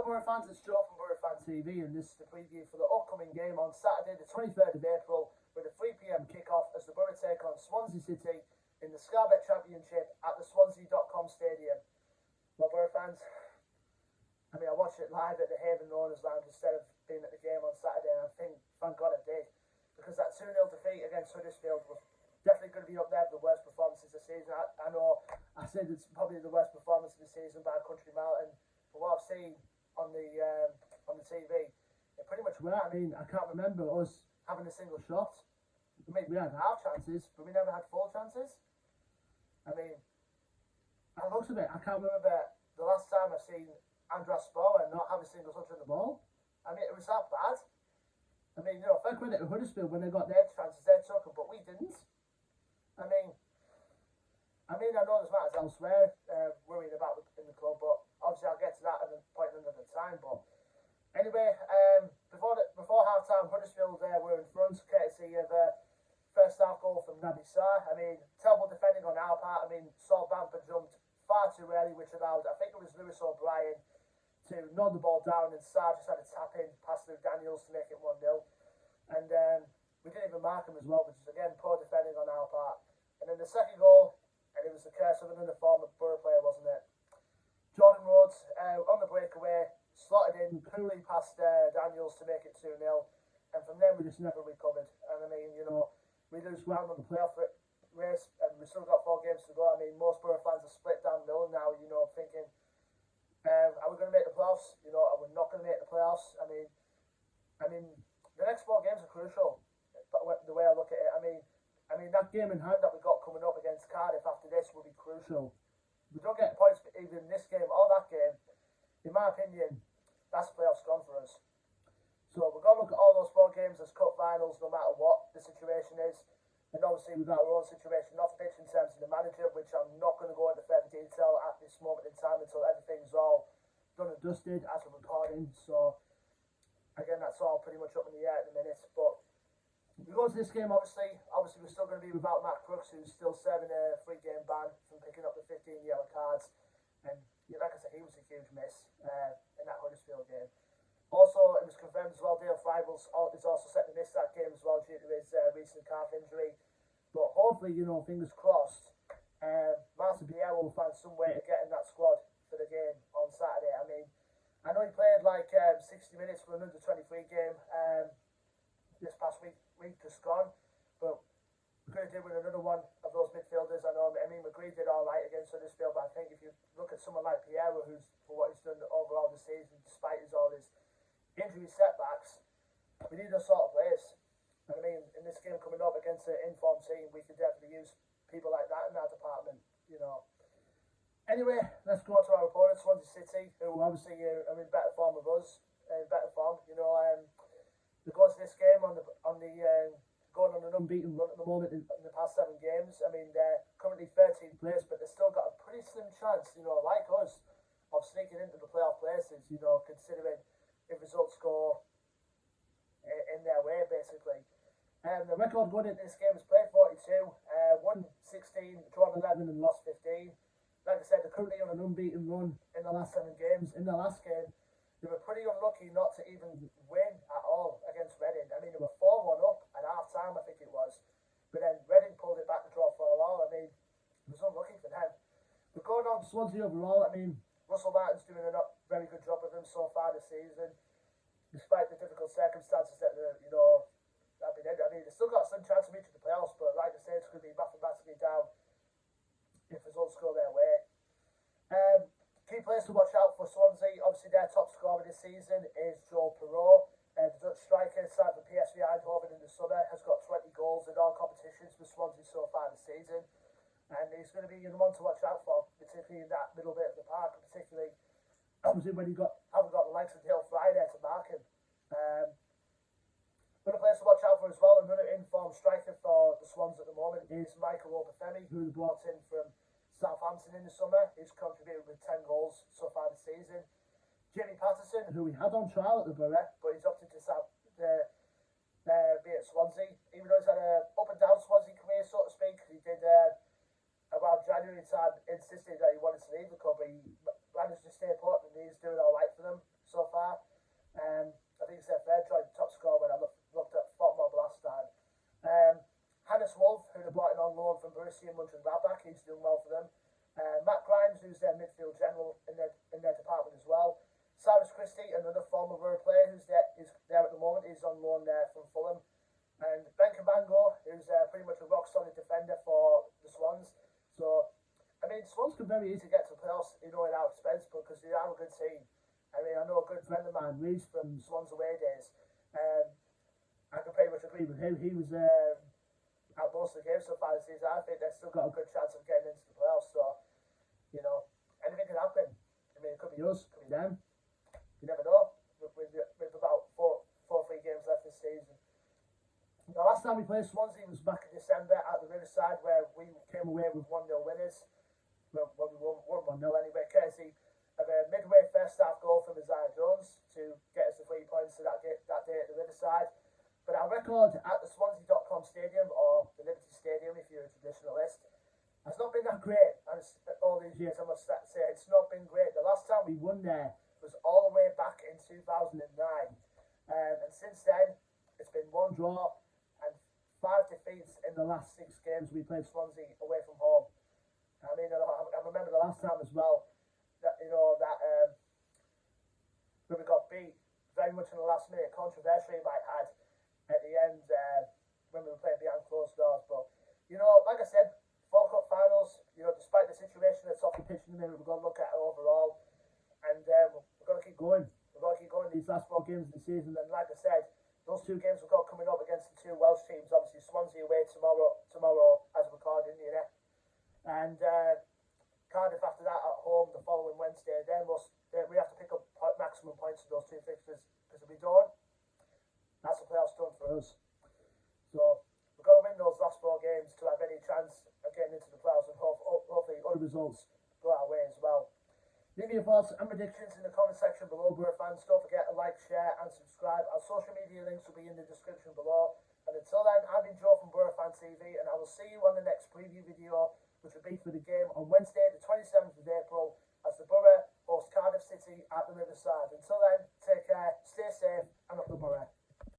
Hello Boro fans, it's Joe from Boro Fan TV and this is the preview for the upcoming game on Saturday the 23rd of April with a 3 PM kick-off as the Boro take on Swansea City in the Scarbet Championship at the Swansea.com Stadium. Well Boro fans, I watched it live at the Haven Owners Lounge instead of being at the game on Saturday, and I think, thank God I did, because that 2-0 defeat against Huddersfield was definitely going to be up there for the worst performances of the season. I know I said it's probably the worst performance of the season by a country mile, and from what I've seen on the TV, it pretty much were. I can't remember us having a single shot. We had half chances, but we never had full chances. I looked at it, I can't remember the last time I've seen Andras Boro not have a single touch on the ball. It was that bad. Fair credit to Huddersfield when they got their chances, they took them, but we didn't. I know there's matters elsewhere worrying about in the club, but obviously I'll get to that at a point another time. But anyway, before half time, Huddersfield were in front, courtesy of first half goal from Naby Sarr. Terrible defending on our part. Saul Bamford jumped far too early, which allowed, I think it was Lewis O'Brien, to nod the ball down, and Sarr just had a tap in past Lou Daniels to make it 1-0. And we didn't even mark him as well, which is again poor defending on our part. And then the second goal, and it was the curse of another former Boro player, wasn't it? Jordan Rhodes on the breakaway, slotted in coolly past Daniels to make it 2-0, and from then we just never recovered. And we lose ground on the playoff race, and we've still got 4 games to go. Most Boro fans are split down the middle now, thinking, are we going to make the playoffs? Are we not going to make the playoffs? The next 4 games are crucial, but the way I look at it, that game in hand that we got coming up against Cardiff after this will be crucial. If we don't get points for either this game or that game, in my opinion, that's playoffs gone for us. So we've got to look at all those 4 games as cup finals, no matter what the situation is. And obviously we've got our own situation off pitch in terms of the manager, which I'm not going to go into further detail at this moment in time until everything's all done and dusted as we're recording. So again, that's all pretty much up in the air at the minute. But we go to this game, obviously we're still going to be without Matt Crooks, who's still serving a 3-game ban from picking up the 15 yellow cards. And like I said, he was a huge miss in that Huddersfield game. Also, it was confirmed as well, Dale Fribbles is also set to miss that game as well due to his recent calf injury. But hopefully, fingers crossed, Martin Pierre will find some way to get in that squad for the game on Saturday. I know he played 60 minutes for an under-23 game this past week just gone, but we're going to do with another one of those midfielders. I know, McGree did alright against Huddersfield, but I think if you look at someone like Piero, who's, for what he's done overall this season, despite all his injury setbacks, we need those sort of players. In this game coming up against an informed team, we could definitely use people like that in our department, Anyway, let's go on to our opponent, Swansea City, who obviously are in better form of us, they're going to this game going on an unbeaten run at the moment in the past 7 games. They're currently 13th place, but they've still got a pretty slim chance, like us, of sneaking into the playoff places, considering if results go in their way, basically. The record going into this game is played 42, won 16, drawn 11 and lost 15. Like I said, they're currently on an unbeaten run in the last 7 games. In the last game, they were pretty unlucky not to even win at all against Reading. They were 4-1 up at half-time, I think it was. But then Reading pulled it back to draw 4-all. It was unlucky for them. But going on to Swansea overall, Russell Martin's doing a very good job with them so far this season, despite the difficult circumstances that have been in. They've still got some chance of reaching the playoffs, but like I said, it's going to be mathematically down if results go their way. Key players to watch out for Swansea. Obviously, their top scorer this season is Joel Perrault. The Dutch striker, signed for PSV Eindhoven in the summer, has got 20 goals in all competitions for Swansea so far this season. And he's going to be the one to watch out for, particularly in that middle bit of the park, particularly obviously when haven't got the likes of Dale Fry there to mark him. Another player to watch out for as well, another informed striker for the Swans at the moment, is Michael Obafemi, who was brought in from Southampton in the summer. He's contributed with 10 goals so far this season. Jamie Patterson, who we had on trial at the Borough, but he's opted to be at Swansea. Even though he's had a up and down Swansea career, so to speak, he did around January time insisted that he wanted to leave the club, but he managed to stay put and he's doing all right for them so far. I think it's their third joint top scorer when I looked at Tottenham last time. Hannes Wolf, who they brought in on loan from Borussia Mönchengladbach, he's doing well for them. Matt Grimes, who's their midfield general in their department as well. Cyrus Christie, another former Boro player who's there at the moment, is on loan there from Fulham. And Ben Cabango, who's pretty much a rock-solid defender for the Swans. So, I mean, Swans can very easily get to the playoffs, in our expense, because they are a good team. I mean, I know a good friend of mine, Reece, from Swans away days. I can pretty much agree with him. He was at most of the games so far this season. I think they've still got a good chance of getting into the playoffs. So, anything can happen. I mean, it could be us, it could be them. You never know. With about four or three games left this season. The last time we played Swansea was back in December at the Riverside, where we came away with 1-0 winners. Well, we won 1-0 anyway, courtesy of a midway first half goal from Isaiah Jones to get us the 3 points to that day at the Riverside. But our record at the Swansea.com Stadium, or the Liberty Stadium if you're a traditionalist, has not been that great. And all these years, I must say, it's not been great. The last time we won there was all the way back in 2009. And since then, it's been 1 draw and 5 defeats in the last 6 games we played Swansea away from home. I mean, I remember the last time as well that when we got beat very much in the last minute, controversially might add, at the end when we were playing behind closed doors. But like I said, 4 Cup finals. Despite the situation that's off the pitch in the minute, we're going to look at it overall, and we're going to keep going. We're going to keep going these last 4 games of the season. And like I said, those 2 games we've got coming up against the 2 Welsh teams. Obviously, Swansea away tomorrow as recording, and Cardiff after that at home the following Wednesday. Then we have to pick up maximum points in those 2 fixtures, because if we don't, that's the playoffs done for us. So we've got to win those last 4 games to have any chance of getting into the playoffs, and hopefully other results go our way as well. Leave me your thoughts and predictions in the comment section below, Boro fans. Don't forget to like, share and subscribe. Our social media links will be in the description below. And until then, I've been Joe from Boro Fan TV, and I will see you on the next preview video, which will be for the game on Wednesday the 27th of April as the Boro host Cardiff City at the Riverside. Until then, take care, stay safe and up the Boro.